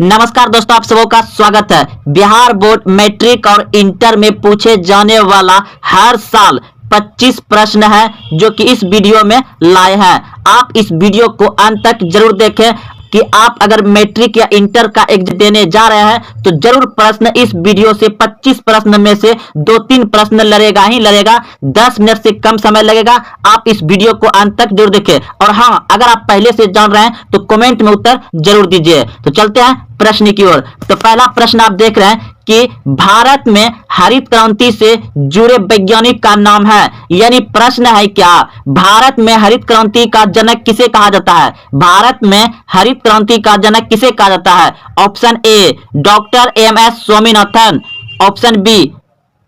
नमस्कार दोस्तों, आप सबों का स्वागत है। बिहार बोर्ड मैट्रिक और इंटर में पूछे जाने वाला हर साल 25 प्रश्न है जो कि इस वीडियो में लाए हैं। आप इस वीडियो को अंत तक जरूर देखें कि आप अगर मैट्रिक या इंटर का एग्जाम देने जा रहे हैं तो जरूर प्रश्न इस वीडियो से 25 प्रश्न में से 2-3 प्रश्न लड़ेगा ही लड़ेगा। 10 मिनट से कम समय लगेगा। आप इस वीडियो को अंत तक जरूर देखें। और हाँ, अगर आप पहले से जान रहे हैं तो कमेंट में उत्तर जरूर दीजिए। तो चलते हैं प्रश्न की ओर। तो पहला प्रश्न आप देख रहे हैं कि भारत में हरित क्रांति से जुड़े वैज्ञानिक का नाम है। यानी प्रश्न है क्या, भारत में हरित क्रांति का जनक किसे कहा जाता है? भारत में हरित क्रांति का जनक किसे कहा जाता है? Option A doctor M S. Swaminathan, option B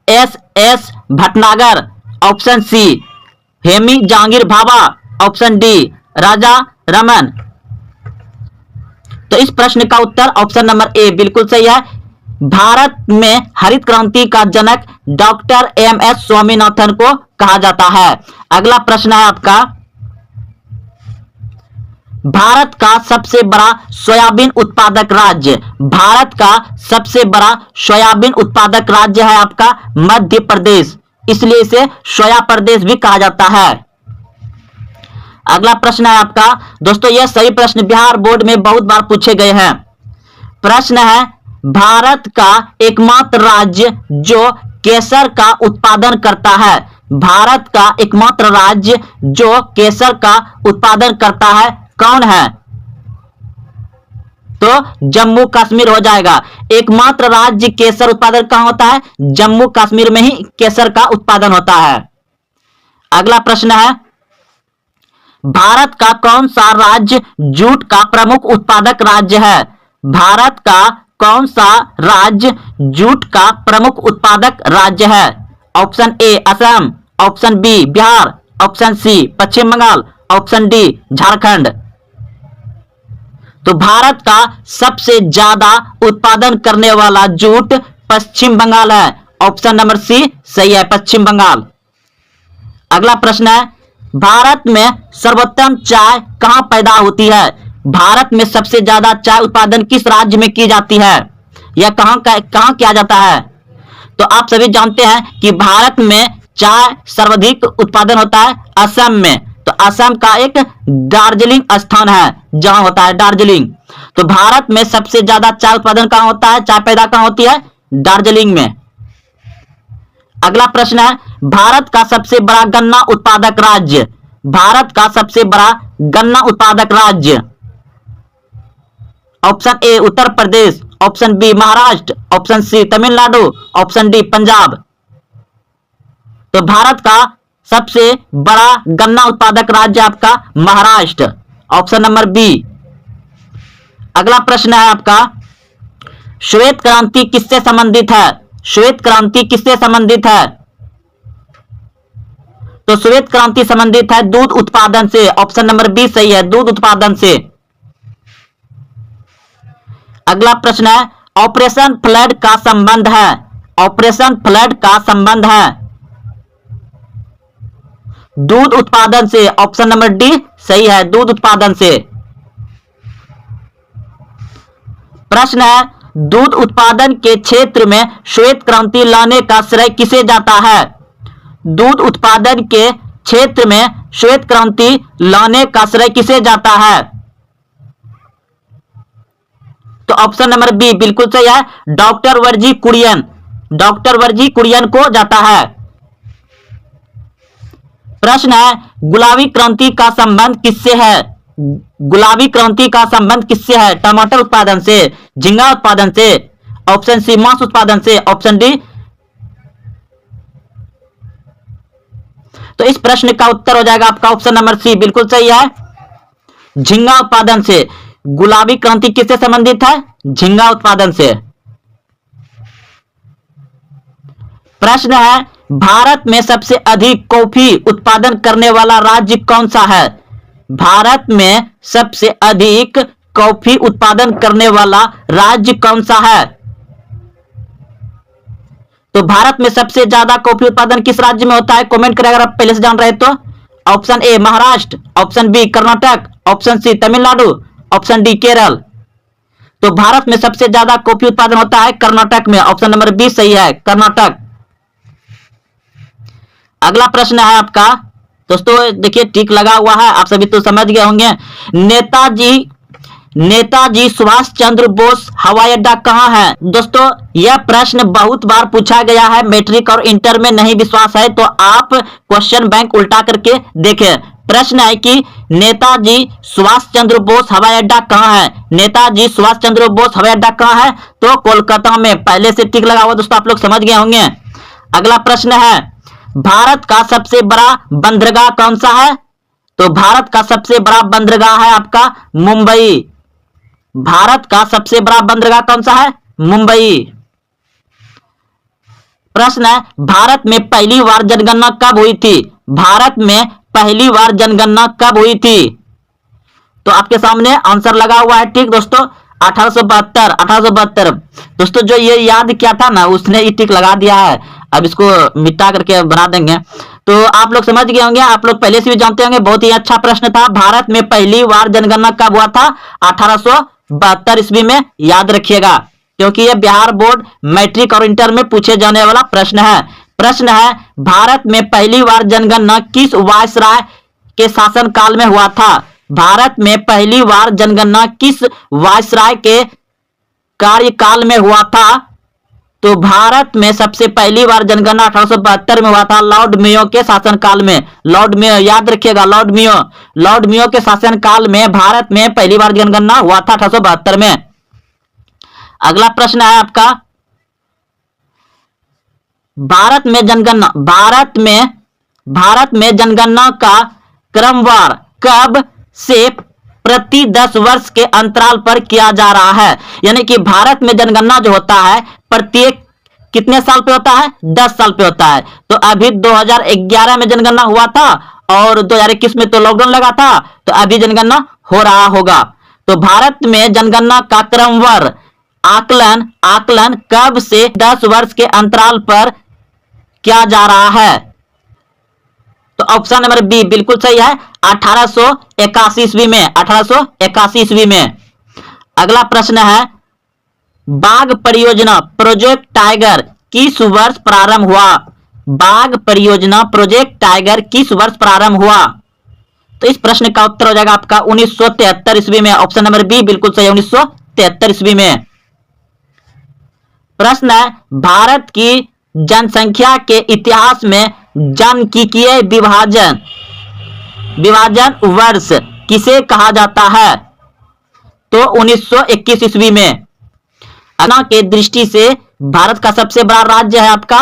S S. Bhatnagar, option C Homi Jehangir Bhabha, option D Raja Raman. तो इस प्रश्न का उत्तर ऑप्शन नंबर ए बिल्कुल सही है। भारत में हरित क्रांति का जनक डॉक्टर एम.एस. स्वामीनाथन को कहा जाता है। अगला प्रश्न है आपका, भारत का सबसे बड़ा सोयाबीन उत्पादक राज्य। भारत का सबसे बड़ा सोयाबीन उत्पादक राज्य है आपका मध्य प्रदेश, इसलिए इसे सोया प्रदेश भी कहा जाता है। अगला प्रश्न है आपका, दोस्तों यह सही प्रश्न बिहार बोर्ड में बहुत बार पूछे गए हैं। प्रश्न है, भारत का एकमात्र राज्य जो केसर का उत्पादन करता है। भारत का एकमात्र राज्य जो केसर का उत्पादन करता है कौन है? तो जम्मू कश्मीर हो जाएगा। एकमात्र राज्य केसर उत्पादन कहां होता है? जम्मू कश्मीर में ही केसर का उत्पादन होता है। अगला प्रश्न है, भारत का कौन सा राज्य जूट का प्रमुख उत्पादक राज्य है? भारत का कौन सा राज्य जूट का प्रमुख उत्पादक राज्य है? Option A Assam, option B Bihar, option C Paschim Bangal, option D Jharkhand. तो भारत का सबसे ज्यादा उत्पादन करने वाला जूट पश्चिम बंगाल है। ऑप्शन नंबर सी सही है, पश्चिम बंगाल। अगला प्रश्न है, भारत में सर्वोत्तम चाय कहां पैदा होती है? भारत में सबसे ज्यादा चाय उत्पादन किस राज्य में की जाती है या कहां किया जाता है? तो आप सभी जानते हैं कि भारत में चाय सर्वाधिक उत्पादन होता है असम में। तो असम का एक दार्जिलिंग स्थान है जहां होता है दार्जिलिंग। तो भारत में सबसे ज्यादा चाय उत्पादन कहां होता है, चाय पैदा कहां होती है? दार्जिलिंग में। अगला प्रश्न है, भारत का सबसे बड़ा गन्ना उत्पादक राज्य। भारत का सबसे बड़ा गन्ना उत्पादक राज्य। Option A Uttar Pradesh, option B Maharashtra, option C Tamil Nadu, option D Punjab. तो भारत का सबसे बड़ा गन्ना उत्पादक राज्य आपका महाराष्ट्र, ऑप्शन नंबर बी। अगला प्रश्न है आपका, श्वेत क्रांति किससे संबंधित है? श्वेत क्रांति किससे संबंधित है? तो श्वेत क्रांति संबंधित है दूध उत्पादन से। ऑप्शन नंबर बी सही है, दूध उत्पादन से। अगला प्रश्न है, ऑपरेशन फ्लड का संबंध है। ऑपरेशन फ्लड का संबंध है दूध उत्पादन से। ऑप्शन नंबर डी सही है, दूध उत्पादन से। प्रश्न है, दूध उत्पादन के क्षेत्र में श्वेत क्रांति लाने का श्रेय किसे जाता है? दूध उत्पादन के क्षेत्र में श्वेत क्रांति लाने का श्रेय किसे जाता है? तो ऑप्शन नंबर बी बिल्कुल सही है, डॉक्टर वर्जी कुरियन। डॉक्टर वर्जी कुरियन को जाता है। प्रश्न है, गुलाबी क्रांति का संबंध किससे है? गुलाबी क्रांति का संबंध किससे है? टमाटर उत्पादन से, झींगा उत्पादन से, ऑप्शन सी मांस उत्पादन से, ऑप्शन डी। तो इस प्रश्न का उत्तर हो जाएगा आपका ऑप्शन नंबर सी बिल्कुल सही है, झींगा उत्पादन से। गुलाबी क्रांति किससे संबंधित है? झींगा उत्पादन से। प्रश्न है, भारत में सबसे अधिक कॉफी उत्पादन करने वाला राज्य कौन सा है? भारत में सबसे अधिक कॉफी उत्पादन करने वाला राज्य कौन सा है? तो भारत में सबसे ज्यादा कॉफी उत्पादन किस राज्य में होता है? कमेंट करें अगर आप पहले से जान रहे तो। Option A Maharashtra, option B Karnataka, option C Tamil Nadu, option D Kerala. तो भारत में सबसे ज्यादा कॉफी उत्पादन होता है कर्नाटक में। ऑप्शन नंबर बी सही है, कर्नाटक। अगला प्रश्न है आपका दोस्तों, देखिए टिक लगा हुआ है, आप सभी तो समझ गए होंगे। नेताजी सुभाष चंद्र बोस हवाई अड्डा कहां है? दोस्तों यह प्रश्न बहुत बार पूछा गया है, मैट्रिक और इंटर में। नहीं विश्वास है तो आप क्वेश्चन बैंक उल्टा करके देखें। प्रश्न है कि नेताजी सुभाष चंद्र बोस हवाई अड्डा कहां है? नेताजी सुभाष चंद्र बोस हवाई अड्डा कहां है? तो कोलकाता में। पहले से टिक लगा हुआ दोस्तों, आप लोग समझ गए होंगे। अगला प्रश्न है, भारत का सबसे बड़ा बंदरगाह कौन सा है? तो भारत का सबसे बड़ा बंदरगाह है आपका मुंबई। भारत का सबसे बड़ा बंदरगाह कौन सा है? मुंबई। प्रश्न है, भारत में पहली बार जनगणना कब हुई थी? भारत में पहली बार जनगणना कब हुई थी? तो आपके सामने आंसर लगा हुआ है, ठीक दोस्तों, 1872। दोस्तों जो ये याद किया था ना, उसने ये टिक लगा दिया है। अब इसको मिटा करके बना देंगे। तो आप लोग समझ गए होंगे, आप लोग पहले से भी जानते होंगे। बहुत ही अच्छा प्रश्न था। भारत में पहली बार जनगणना कब हुआ था? 1872 ईस्वी में। याद रखिएगा, क्योंकि यह बिहार बोर्ड मैट्रिक और इंटर में पूछे जाने वाला प्रश्न है। प्रश्न है, भारत में पहली बार जनगणना किस वायसराय के शासन काल में हुआ था? भारत में पहली बार जनगणना किस वायसराय के कार्यकाल में हुआ था? तो भारत में सबसे पहली बार जनगणना 1872 में हुआ था, लॉर्ड मेयो के शासनकाल में। लॉर्ड मेयो, याद रखिएगा, लॉर्ड मेयो के शासनकाल में भारत में पहली बार जनगणना हुआ था 1872 में। अगला प्रश्न है आपका, भारत में जनगणना का क्रमवार कब से प्रति 10 वर्ष के अंतराल पर किया जा रहा है? यानी कि भारत में जनगणना जो होता है प्रत्येक कितने साल पे होता है? 10 साल पे होता है। तो अभी 2011 में जनगणना हुआ था और 2021 में तो लॉकडाउन लगा था, तो अभी जनगणना हो रहा होगा। तो भारत में जनगणना का क्रमवार आकलन कब से 10 वर्ष के अंतराल पर किया जा रहा है? तो ऑप्शन नंबर बी बिल्कुल सही है, 1881 ईस्वी में। 1881 ईस्वी में। अगला प्रश्न है, बाघ परियोजना प्रोजेक्ट टाइगर किस वर्ष प्रारंभ हुआ? बाघ परियोजना प्रोजेक्ट टाइगर किस वर्ष प्रारंभ हुआ? तो इस प्रश्न का उत्तर हो जाएगा आपका 1973 ईस्वी में। ऑप्शन नंबर बी बिल्कुल सही है, 1973 ईस्वी में। प्रश्न है, भारत की जनसंख्या के इतिहास में जनकिकीय विभाजन वर्ष किसे कहा जाता है? तो 1921 ईस्वी में। अन्ना के दृष्टि से भारत का सबसे बड़ा राज्य है आपका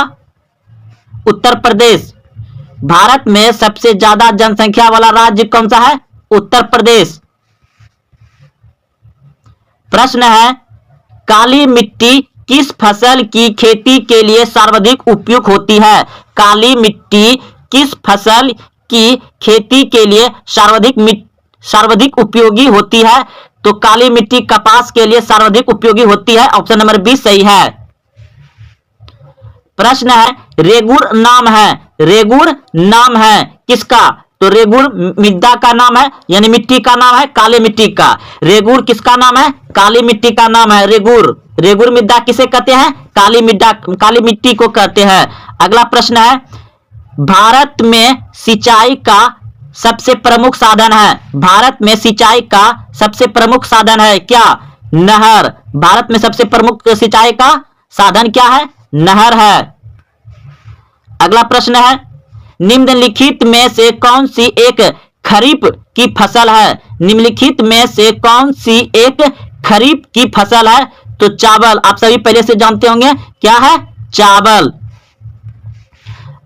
उत्तर प्रदेश। भारत में सबसे ज्यादा जनसंख्या वाला राज्य कौन सा है? उत्तर प्रदेश। प्रश्न है, काली मिट्टी किस फसल की खेती के लिए सर्वाधिक उपयुक्त होती है? काली मिट्टी किस फसल की खेती के लिए सर्वाधिक उपयोगी होती है? तो काली मिट्टी कपास के लिए सर्वाधिक उपयोगी होती है। ऑप्शन नंबर बी सही है। प्रश्न है, रेगुर नाम है किसका? तो रेगुर मृदा का नाम है, यानी मिट्टी का नाम है, काली मिट्टी का। रेगुर किसका नाम है? काली मिट्टी का नाम है रेगुर मृदा किसे कहते हैं? काली मिट्टी को कहते हैं। अगला प्रश्न है, भारत में सिंचाई का सबसे प्रमुख साधन है। भारत में सिंचाई का सबसे प्रमुख साधन है क्या? नहर। भारत में सबसे प्रमुख सिंचाई का साधन क्या है? नहर है। अगला प्रश्न है, निम्नलिखित में से कौन सी एक खरीफ की फसल है? निम्नलिखित में से कौन सी एक खरीफ की फसल है? तो चावल। आप सभी पहले से जानते होंगे क्या है? चावल।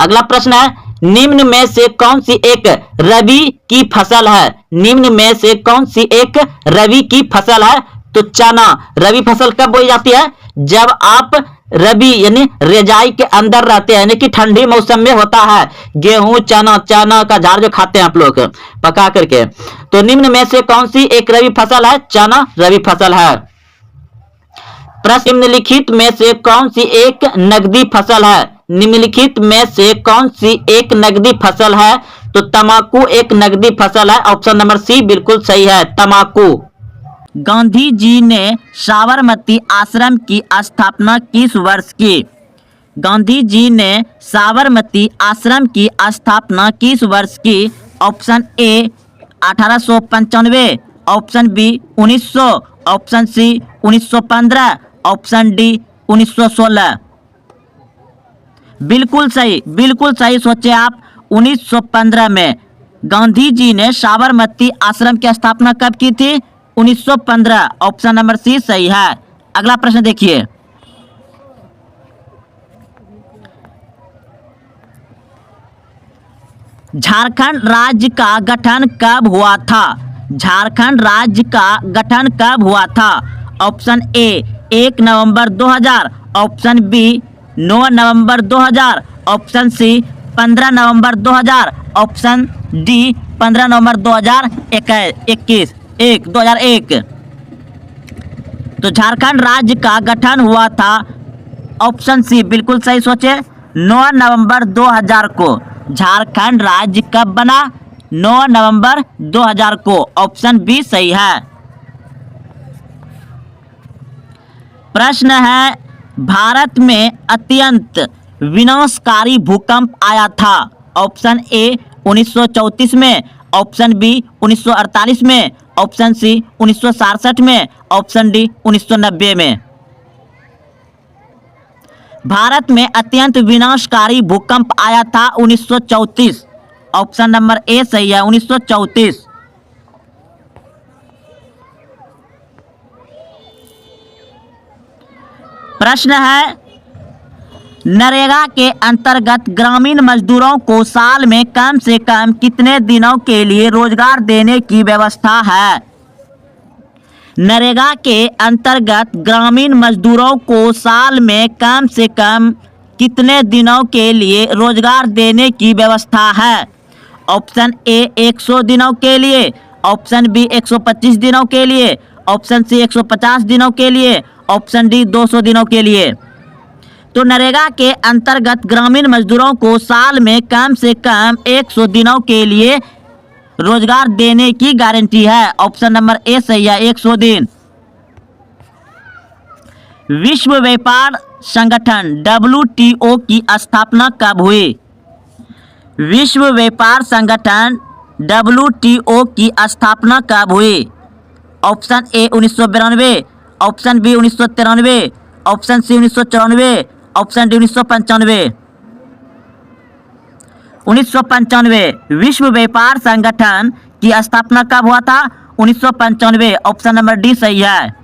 अगला प्रश्न है, निम्न में से कौन सी एक रबी की फसल है? निम्न में से कौन सी एक रबी की फसल है? तो चना। रबी फसल कब बोई जाती है? जब आप रबी यानी रेजाई के अंदर रहते हैं, यानी कि ठंडी मौसम में होता है। गेहूं, चना का झाड़ जो खाते हैं आप लोग पका करके। तो निम्न में से कौन सी एक रबी फसल है? चना रबी फसल है। प्रश्न, निम्नलिखित में से कौन सी एक नगदी फसल है? निम्नलिखित में से कौन सी एक नगदी फसल है? तो तंबाकू एक नगदी फसल है। ऑप्शन नंबर सी बिल्कुल सही है, तंबाकू। गांधी जी ने साबरमती आश्रम की स्थापना किस वर्ष की? गांधी जी ने साबरमती आश्रम की स्थापना किस वर्ष की? Option A 1895, option B 1900, option C 1915, option D 1916। बिल्कुल सही सोचे आप। 1915 में गांधी जी ने साबरमती आश्रम की स्थापना कब की थी? 1915। ऑप्शन नंबर सी सही है। अगला प्रश्न देखिए, झारखंड राज्य का गठन कब हुआ था? झारखंड राज्य का गठन कब हुआ था? ऑप्शन ए 1 नवंबर 2000, ऑप्शन बी 9 नवंबर 2000, ऑप्शन सी 15 नवंबर 2000, ऑप्शन डी 15 नवंबर 2001। तो झारखंड राज्य का गठन हुआ था, ऑप्शन सी बिल्कुल सही सोचे, 9 नवंबर 2000 को। झारखंड राज्य कब बना? 9 नवंबर 2000 को। ऑप्शन बी सही है। प्रश्न है, भारत में अत्यंत विनाशकारी भूकंप आया था? ऑप्शन ए 1934 में, ऑप्शन बी 1948 में, ऑप्शन सी 1967 में, ऑप्शन डी 1990 में। भारत में अत्यंत विनाशकारी भूकंप आया था 1934। ऑप्शन नंबर ए सही है, 1934। प्रश्न है, नरेगा के अंतर्गत ग्रामीण मजदूरों को साल में कम से कम कितने दिनों के लिए रोजगार देने की व्यवस्था है? नरेगा के अंतर्गत ग्रामीण मजदूरों को साल में कम से कम कितने दिनों के लिए रोजगार देने की व्यवस्था है? ऑप्शन ए 100 दिनों के लिए, ऑप्शन बी 125 दिनों के लिए, ऑप्शन सी 150 दिनों के लिए, ऑप्शन डी 200 दिनों के लिए। तो नरेगा के अंतर्गत ग्रामीण मजदूरों को साल में कम से कम 100 दिनों के लिए रोजगार देने की गारंटी है। ऑप्शन नंबर ए सही है, 100 दिन। विश्व व्यापार संगठन WTO की स्थापना कब हुई? विश्व व्यापार संगठन WTO की स्थापना कब हुई? Option A 1992, option B 1993, option C 1994, option D 1995। 1995 विश्व व्यापार संगठन की स्थापना कब हुआ था? 1995। ऑप्शन नंबर डी सही है।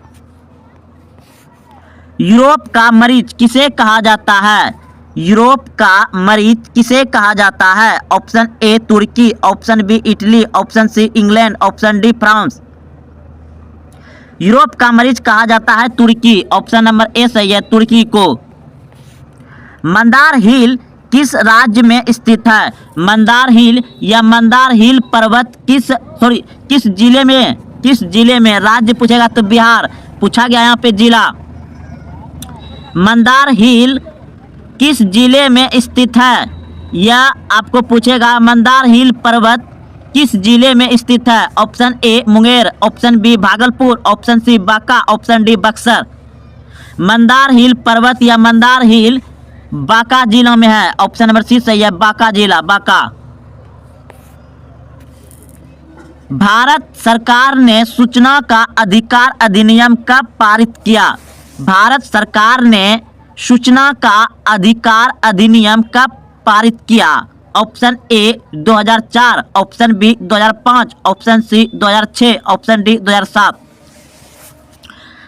यूरोप का मरीज किसे कहा जाता है? यूरोप का मरीज किसे कहा जाता है? ऑप्शन ए तुर्की, option B Italy, option C England, option D France. Europe का मरीज कहा जाता है तुर्की। ऑप्शन नंबर ए सही है, तुर्की को। मंदार हिल किस राज्य में स्थित है? मंदार हिल या मंदार हिल पर्वत किस जिले में? राज्य पूछेगा तो बिहार पूछा गया, यहाँ पे जिला। मंदार हिल किस जिले में स्थित है? या आपको पूछेगा मंदार हिल पर्वत किस जिले में स्थित है? Option A Munger, option B Bhagalpur, option C Banka, option D Buxar. Mandar hill पर्वत या मंदार हिल बांका जिला में है। ऑप्शन नंबर सी सही है, बांका जिला, बांका। भारत सरकार ने सूचना का अधिकार अधिनियम कब पारित किया? भारत सरकार ने सूचना का अधिकार अधिनियम कब पारित किया? Option A 2004, option B 2005, option C 2006, option D 2007।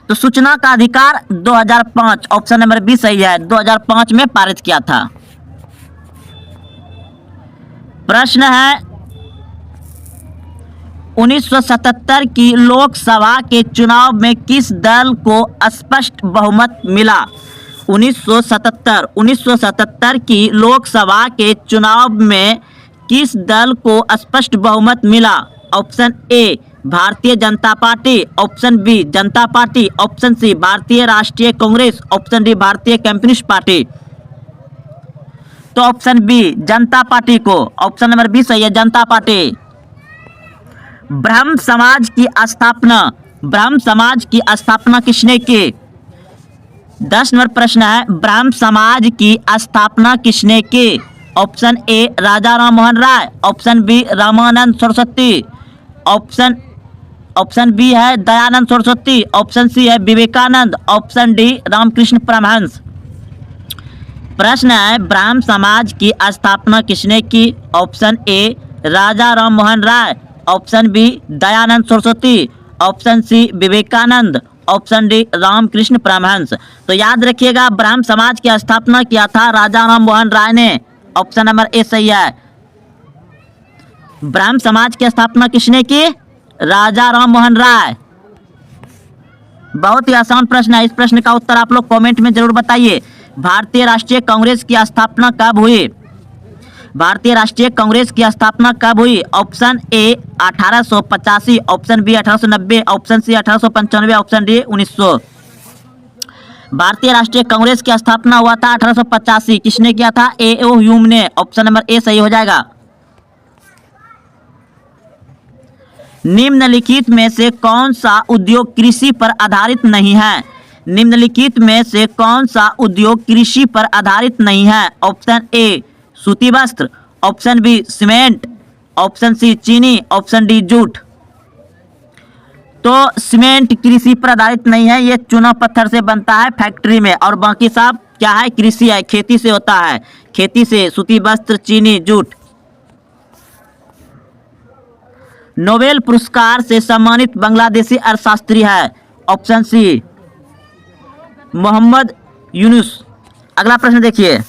तो सूचना का अधिकार 2005, ऑप्शन नंबर बी सही है, 2005 में पारित किया था। प्रश्न है, 1977 की लोकसभा के चुनाव में किस दल को स्पष्ट बहुमत मिला? 1977 की लोकसभा के चुनाव में किस दल को स्पष्ट बहुमत मिला? Option A Bharatiya Janata party, option B Janata party, option C भारतीय राष्ट्रीय कांग्रेस, ऑप्शन डी भारतीय कम्युनिस्ट पार्टी। तो ऑप्शन बी जनता पार्टी को। ऑप्शन नंबर बी सही है, जनता पार्टी। ब्रह्म समाज की स्थापना ब्राह्म समाज की स्थापना किसने की? 10 नंबर प्रश्न है, ब्राह्म समाज की स्थापना किसने की? Option A Raja Ram Mohan Roy, option B Ramanand Saraswati, option B है दयानंद सरस्वती, ऑप्शन सी है विवेकानंद, ऑप्शन डी रामकृष्ण परमहंस। प्रश्न है, ब्राह्म समाज की स्थापना किसने की? Option A Raja Ram Mohan Roy, option B Dayanand Saraswati, option C Vivekanand, option D Ramakrishna Paramhans. तो याद रखिएगा, ब्राह्म समाज की स्थापना किया था राजा राम मोहन राय ने। ऑप्शन नंबर ए सही है। ब्राह्म समाज की स्थापना किसने की? राजा राम मोहन राय। बहुत ही आसान प्रश्न है, इस प्रश्न का उत्तर आप लोग कमेंट में जरूर बताइए। भारतीय राष्ट्रीय कांग्रेस की स्थापना कब हुई? भारतीय राष्ट्रीय कांग्रेस की स्थापना कब हुई? Option A 1885, option B 1890, option C 1895, option D 1900। भारतीय राष्ट्रीय कांग्रेस की स्थापना हुआ था 1885। किसने किया था? ए ओ ह्यूम ने। ऑप्शन नंबर ए सही हो जाएगा। निम्नलिखित में से कौन सा उद्योग कृषि पर आधारित नहीं है? निम्नलिखित में से कौन सा उद्योग कृषि पर आधारित नहीं है? ऑप्शन ए सूती वस्त्र, option B cement, option C चीनी, ऑप्शन डी जूट। तो सीमेंट कृषि पर आधारित नहीं है, ये चूना पत्थर से बनता है फैक्ट्री में, और बाकी सब क्या है? कृषि है, खेती से होता है, खेती से सूती वस्त्र, चीनी, जूट। नोबेल पुरस्कार से सम्मानित बांग्लादेशी अर्थशास्त्री है? Option C Mohammad Yunus. अगला प्रश्न देखिए,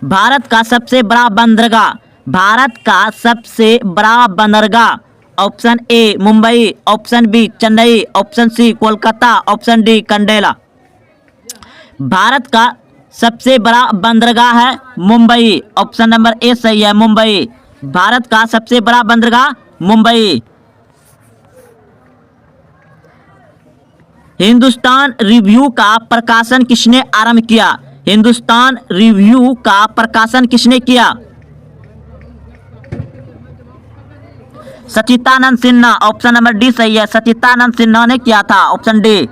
भारत का सबसे बड़ा बंदरगाह, भारत का सबसे बड़ा बंदरगाह। Option A Mumbai, option B Chennai, option C Kolkata, option D Kandla. Bharat का सबसे बड़ा बंदरगाह है मुंबई। ऑप्शन नंबर ए सही है, मुंबई। भारत का सबसे बड़ा बंदरगाह मुंबई। हिंदुस्तान रिव्यू का प्रकाशन किसने आरंभ किया? हिंदुस्तान रिव्यू का प्रकाशन किसने किया? सच्चिदानंद सिन्हा। ऑप्शन नंबर डी सही है, सच्चिदानंद सिन्हा ने किया था। Option D.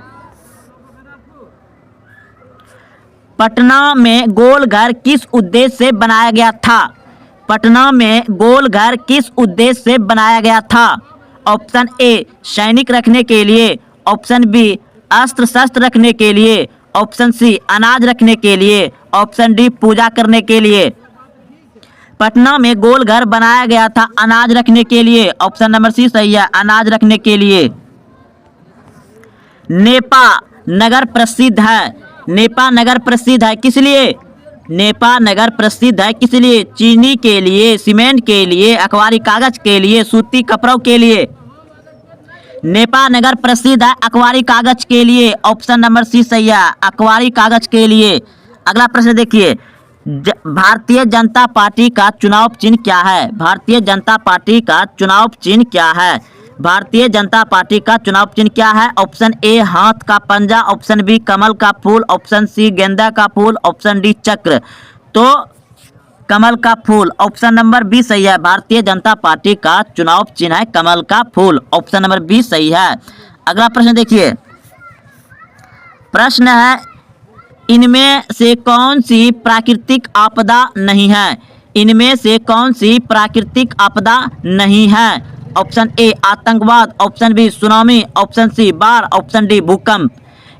पटना में गोल घर किस उद्देश्य से बनाया गया था? पटना में गोल घर किस उद्देश्य से बनाया गया था? ऑप्शन ए सैनिक रखने के लिए, ऑप्शन बी अस्त्र शस्त्र रखने के लिए, ऑप्शन सी अनाज रखने के लिए, ऑप्शन डी पूजा करने के लिए। पटना में गोल घर बनाया गया था अनाज रखने के लिए। ऑप्शन नंबर सी सही है, अनाज रखने के लिए। नेपा नगर प्रसिद्ध है, नेपा नगर प्रसिद्ध है किस लिए? नेपा नगर प्रसिद्ध है किस लिए? चीनी के लिए, सीमेंट के लिए, अखबारी कागज के लिए, सूती कपड़ों के लिए। नेपा नगर प्रसिद्ध है अखबारी कागज के लिए। ऑप्शन नंबर सी सही है, अखबारी कागज के लिए। अगला प्रश्न देखिए, भारतीय जनता पार्टी का चुनाव चिन्ह क्या है? भारतीय जनता पार्टी का चुनाव चिन्ह क्या है? भारतीय जनता पार्टी का चुनाव चिन्ह क्या है? ऑप्शन ए हाथ का पंजा, ऑप्शन बी कमल का फूल, ऑप्शन सी गेंदा का फूल, ऑप्शन डी चक्र। तो कमल का फूल। ऑप्शन नंबर बी सही है, भारतीय जनता पार्टी का चुनाव चिन्ह है कमल का फूल। ऑप्शन नंबर बी सही है। अगला प्रश्न देखिए, प्रश्न है इनमें से कौन सी प्राकृतिक आपदा नहीं है? इनमें से कौन सी प्राकृतिक आपदा नहीं है? ऑप्शन ए आतंकवाद, option B tsunami, option C बाढ़, ऑप्शन डी भूकंप।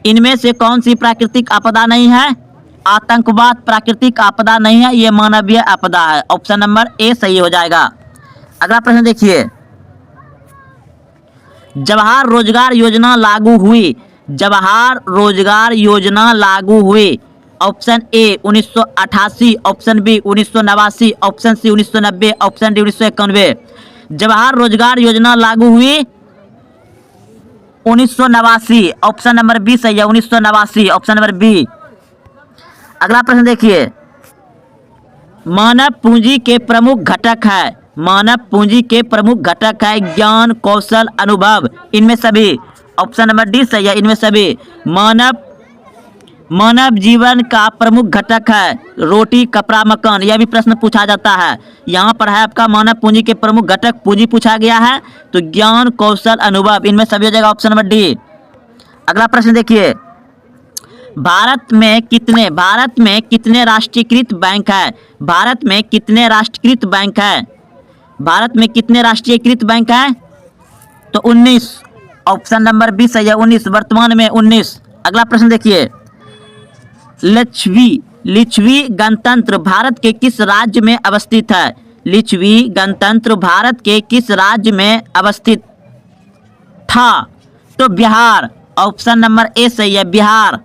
इनमें से कौन सी प्राकृतिक आपदा नहीं है? आतंकवाद प्राकृतिक आपदा नहीं है, ये मानवीय आपदा है। ऑप्शन नंबर ए सही हो जाएगा। अगला प्रश्न देखिए, जवाहर रोजगार योजना लागू हुई, जवाहर रोजगार योजना लागू हुई। Option A 1988, option B 1989, option C 1990, option D 1991। Jawahar रोजगार योजना लागू हुई 1989। ऑप्शन नंबर बी सही है, 1989। Option number B. अगला प्रश्न देखिए, मानव पूंजी के प्रमुख घटक है, मानव पूंजी के प्रमुख घटक है ज्ञान, कौशल, अनुभव, इनमें सभी। ऑप्शन नंबर डी सही है, इनमें सभी। मानव मानव जीवन का प्रमुख घटक है? रोटी, कपड़ा, मकान। यह भी प्रश्न पूछा जाता है। यहाँ पर है आपका मानव पूंजी के प्रमुख घटक, पूंजी पूछा गया है। तो ज्ञान, कौशल, अनुभव, इनमें सभी हो जाएगा ऑप्शन नंबर डी। अगला प्रश्न देखिए, भारत में कितने राष्ट्रीयकृत बैंक है? भारत में कितने राष्ट्रीयकृत बैंक है? भारत में कितने राष्ट्रीयकृत बैंक है? तो 19, ऑप्शन नंबर बी सही है, 19, वर्तमान में 19। अगला प्रश्न देखिए, लिच्छवी गणतंत्र भारत के किस राज्य में अवस्थित है? लिच्छवी गणतंत्र भारत के किस राज्य में अवस्थित था? तो बिहार, ऑप्शन नंबर ए सही है, बिहार।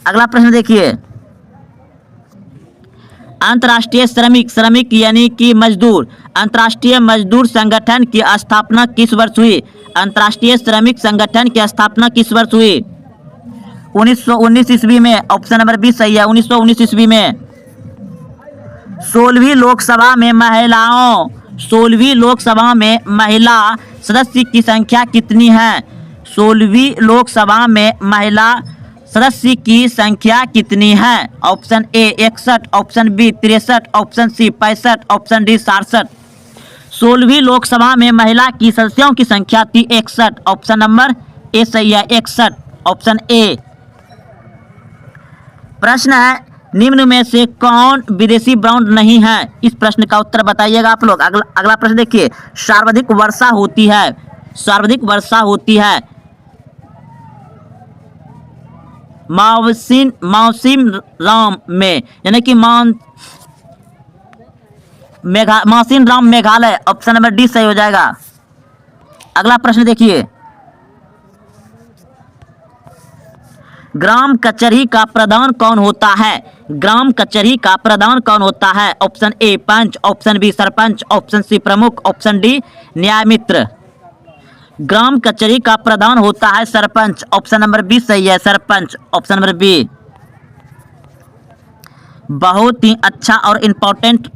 अगला प्रश्न देखिए, अंतर्राष्ट्रीय श्रमिक यानी कि मजदूर, अंतर्राष्ट्रीय मजदूर संगठन की स्थापना किस वर्ष हुई? अंतर्राष्ट्रीय श्रमिक संगठन की स्थापना किस वर्ष हुई? 1919 ईस्वी में, ऑप्शन नंबर बी सही है, 1919 ईस्वी में। 16वीं लोकसभा में महिला सदस्य की संख्या कितनी है? 16वीं लोकसभा में महिला सदस्य की संख्या कितनी है? Option A 61, option B 63, option C 65, option D 67। 16वीं लोकसभा में महिला की सदस्यों की संख्या थी 61, ऑप्शन नंबर ए सही है, 61, ऑप्शन ए। प्रश्न है, निम्न में से कौन विदेशी बॉन्ड नहीं है? इस प्रश्न का उत्तर बताइएगा आप लोग। अगला प्रश्न देखिए, सर्वाधिक वर्षा होती है मौसिम राम में, यानी कि Mawsynram Meghalaya, option number D सही हो जाएगा। अगला प्रश्न देखिए, ग्राम कचहरी का प्रधान कौन होता है? ग्राम कचहरी का प्रधान कौन होता है? ऑप्शन ए पंच, option B sarpanch, option C प्रमुख, ऑप्शन डी न्यायमित्र। ग्राम कचहरी का प्रधान होता है सरपंच, ऑप्शन नंबर बी सही है, सरपंच, ऑप्शन नंबर बी। बहुत ही अच्छा और इम्पोर्टेंट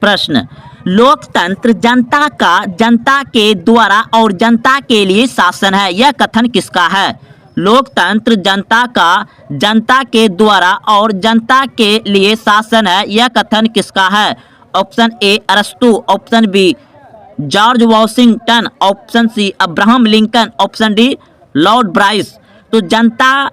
प्रश्न, लोकतंत्र जनता के द्वारा और जनता के लिए शासन है, यह कथन किसका है? लोकतंत्र जनता के द्वारा और जनता के लिए शासन है, यह कथन किसका है? ऑप्शन ए अरस्तु, option B George Washington, option C Abraham Lincoln, option D Lord Bryce. तो जनता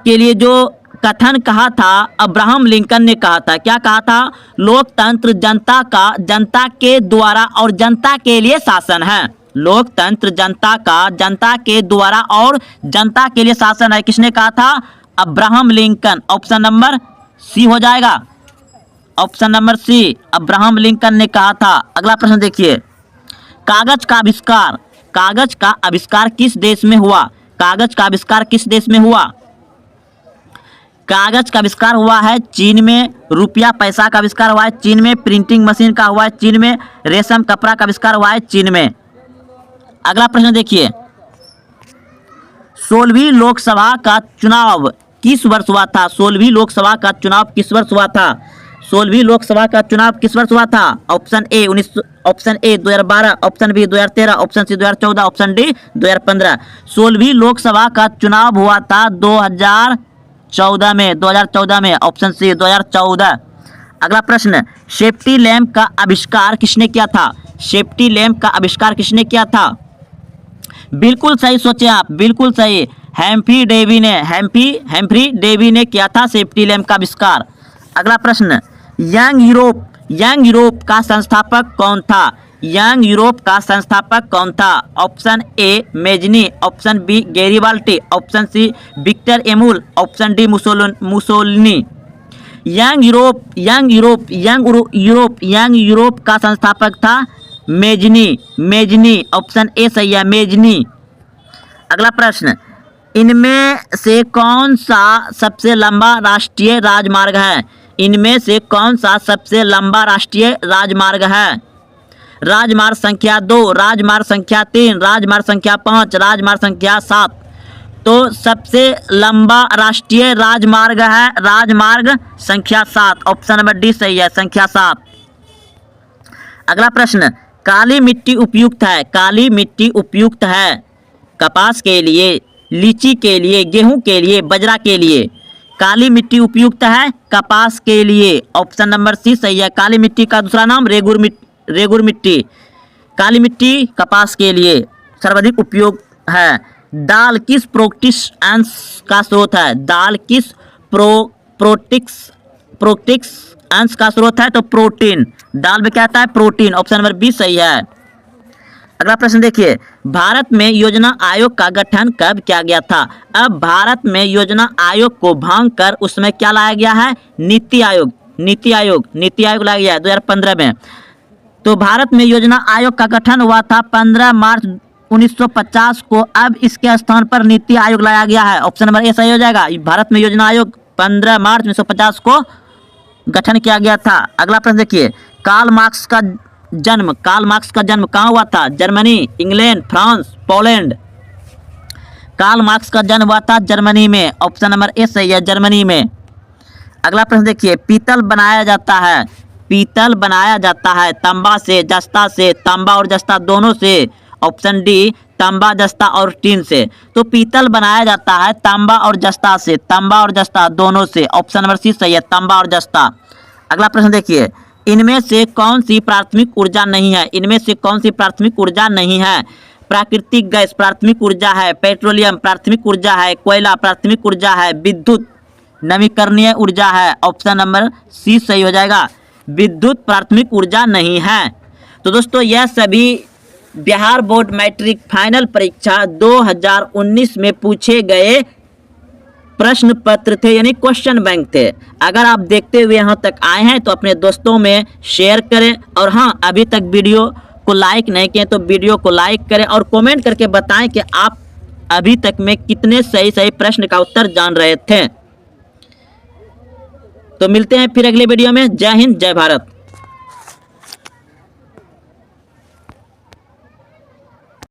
के लिए जो कथन कहा था अब्राहम लिंकन ने कहा था, क्या कहा था? लोकतंत्र जनता के द्वारा और जनता के लिए शासन है। लोकतंत्र जनता के द्वारा और जनता के लिए शासन है, किसने कहा था? Abraham Lincoln, option number C हो जाएगा, option number C Abraham Lincoln ने कहा था। अगला प्रश्न देखिए, कागज का आविष्कार किस देश में हुआ? कागज का आविष्कार किस देश में हुआ? कागज का आविष्कार हुआ है चीन में, रुपया पैसा का आविष्कार हुआ है चीन में, प्रिंटिंग मशीन का हुआ है चीन में, रेशम कपड़ा का आविष्कार हुआ है चीन में। अगला प्रश्न देखिए, 16वीं लोकसभा का चुनाव किस वर्ष हुआ था? 16वीं लोकसभा का चुनाव किस वर्ष हुआ था? 16वीं लोकसभा का चुनाव किस वर्ष हुआ था? Option A 2012, option B 2013, option C 2014, option D 2015। 16वीं लोकसभा का चुनाव हुआ था 2014 में, ऑप्शन सी 2014। अगला प्रश्न, सेफ्टी लैंप का आविष्कार किसने किया था? सेफ्टी लैंप का आविष्कार किसने किया था? बिल्कुल सही सोचे आप, बिल्कुल सही, हेम्फ्री डेवी ने किया था सेफ्टी लैंप का आविष्कार। अगला प्रश्न, यंग यूरोप का संस्थापक कौन था? यंग यूरोप का संस्थापक कौन था? Option A Mazzini, option B Garibaldi, option C Victor Emmanuel, option D Mussolini. Young Europe का संस्थापक था मेजनी, ऑप्शन ए सही है, मेजनी। अगला प्रश्न, इनमें से कौन सा सबसे लंबा राष्ट्रीय राजमार्ग है? इनमें से कौन सा सबसे लंबा राष्ट्रीय राजमार्ग है? राजमार्ग संख्या 2, राजमार्ग संख्या 3, राजमार्ग संख्या 5, राजमार्ग संख्या 7। तो सबसे लंबा राष्ट्रीय राजमार्ग है राजमार्ग संख्या 7, ऑप्शन नंबर डी सही है, संख्या 7। अगला प्रश्न, काली मिट्टी उपयुक्त है कपास के लिए? लीची के लिए, गेहूं के लिए, बजरा के लिए। काली मिट्टी उपयुक्त है कपास के लिए। ऑप्शन नंबर सी सही है। काली मिट्टी का दूसरा नाम रेगुर मिट्टी। काली मिट्टी कपास के लिए सर्वाधिक उपयोग है। दाल किस प्रोटीन अंश का स्रोत है? दाल किस प्रोटीन अंश का स्रोत है? तो प्रोटीन। दाल में क्या आता है? प्रोटीन। ऑप्शन नंबर बी सही है। अगला प्रश्न देखिए, भारत में योजना आयोग का गठन कब किया गया था? अब भारत में योजना आयोग को भांग कर उसमें क्या लाया गया है? नीति आयोग लाया गया है 2015 में। तो भारत में योजना आयोग का गठन हुआ था 15 मार्च 1950 को। अब इसके स्थान पर नीति आयोग लाया गया है। ऑप्शन नंबर ए सही हो जाएगा। भारत में योजना आयोग 15 मार्च 1950 को गठन किया गया था। अगला प्रश्न देखिए, कार्ल मार्क्स का जन्म कहाँ हुआ था? Germany, England, France, Poland. Karl Marx का जन्म हुआ था जर्मनी में। ऑप्शन नंबर ए सही है, जर्मनी में। अगला प्रश्न देखिए, पीतल बनाया जाता है तांबा से, जस्ता से, तांबा और जस्ता दोनों से। ऑप्शन डी तांबा, जस्ता और टीन से। तो पीतल बनाया जाता है तांबा और जस्ता से, तांबा और जस्ता दोनों से। ऑप्शन नंबर सी सही है, तांबा और जस्ता। अगला प्रश्न देखिए, इनमें से कौन सी प्राथमिक ऊर्जा नहीं है? इनमें से कौन सी प्राथमिक ऊर्जा नहीं है? प्राकृतिक गैस प्राथमिक ऊर्जा है, पेट्रोलियम प्राथमिक ऊर्जा है, कोयला प्राथमिक ऊर्जा है, विद्युत नवीकरणीय ऊर्जा है। ऑप्शन नंबर सी सही हो जाएगा, विद्युत प्राथमिक ऊर्जा नहीं है। तो दोस्तों यह सभी बिहार बोर्ड मैट्रिक फाइनल परीक्षा 2019 में पूछे गए प्रश्न पत्र थे, यानी क्वेश्चन बैंक थे। अगर आप देखते हुए यहाँ तक आए हैं तो अपने दोस्तों में शेयर करें, और हाँ, अभी तक वीडियो को लाइक नहीं किए तो वीडियो को लाइक करें और कमेंट करके बताएं कि आप अभी तक में कितने सही प्रश्न का उत्तर जान रहे थे। तो मिलते हैं फिर अगले वीडियो में। जय हिंद, जय भारत।